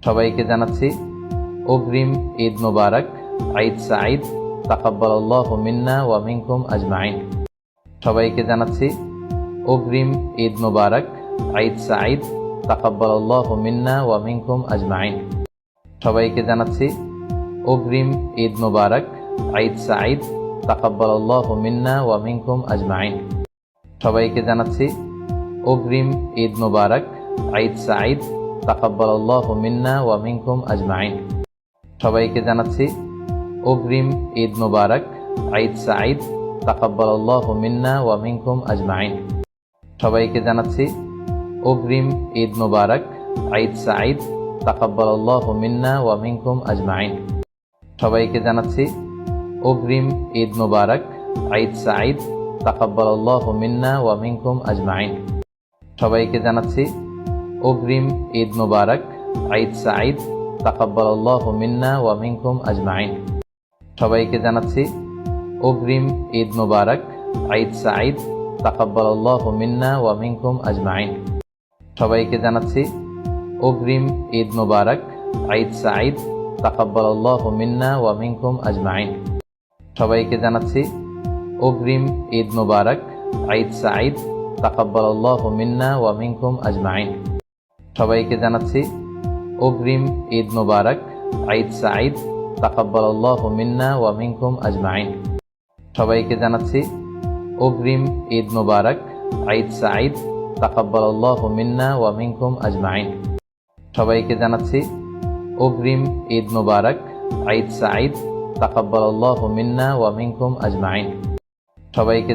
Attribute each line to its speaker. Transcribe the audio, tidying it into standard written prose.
Speaker 1: সবাইকে জানাচ্ছি অগ্রিম ঈদ মোবারক, ঈদ সাঈদ, তাকাব্বালাল্লাহু মিন্না ওয়া মিনকুম আজমাইন। সবাইকে জানাচ্ছি অগ্রিম ঈদ মোবারক, ঈদ সাঈদ, তাকাব্বালাল্লাহু মিন্না ওয়া মিনকুম আজমাইন। সবাইকে জানাচ্ছি অগ্রিম ঈদ মোবারক, ঈদ সাঈদ, তাকাব্বালাল্লাহু মিন্না ওয়া মিনকুম আজমাইন। সবাইকে জানাচ্ছি অগ্রিম ঈদ মোবারক, ঈদ সাঈদ, তাকাব্বালাল্লাহু মিন্না ওয়া মিনকুম আজমাইন। সবাইকে জানাচ্ছি অগ্রিম ঈদ মোবারক, ঈদ সাঈদ, তাকাব্বালাল্লাহু মিন্না ওয়া মিনকুম আজমাইন। সবাইকে জানাচ্ছি অগ্রিম ঈদ মোবারক, ঈদ সাঈদ, তাকাব্বালাল্লাহু মিন্না ওয়া মিনকুম আজমাইন। সবাইকে জানাচ্ছি অগ্রিম ঈদ মোবারক, ঈদ সাঈদ, তাকাব্বালাল্লাহু মিন্না ওয়া মিনকুম আজমাইন। সবাইকে জানাচ্ছি অগ্রিম ঈদ মোবারক, ঈদ সাঈদ, তাকাব্বালাল্লাহু মিন্না ওয়া মিনকুম আজমাইন। সবাইকে জানাচ্ছি অগ্রিম ঈদ মোবারক, ঈদ সাঈদ, তাকাব্বালাল্লাহু মিন্না ওয়া মিনকুম আজমাইন। সবাইকে জানাচ্ছি অগ্রিম ঈদ মোবারক, ঈদ সাঈদ, তাকাব্বালাল্লাহু মিন্না ওয়া মিনকুম আজমাইন। সবাইকে জানাচ্ছি অগ্রিম ঈদ মোবারক, ঈদ সাঈদ, তাকাব্বালাল্লাহু মিন্না ওয়া মিনকুম আজমাইন। সবাইকে জানাচ্ছি অগ্রিম ঈদ মোবারক, ঈদ সাঈদ, তাকাব্বালাল্লাহু মিন্না ওয়া মিনকুম আজমাইন। সবাইকে জানাচ্ছি অগ্রিম ঈদ মোবারক, ঈদ সাঈদ, তাকাব্বালাল্লাহু মিন্না ওয়া মিনকুম আজমাইন। সবাইকে জানাচ্ছি অগ্রিম ঈদ মোবারক, ঈদ সাঈদ, তাকাব্বালাল্লাহু মিন্না ওয়া মিনকুম আজমাইন। সবাইকে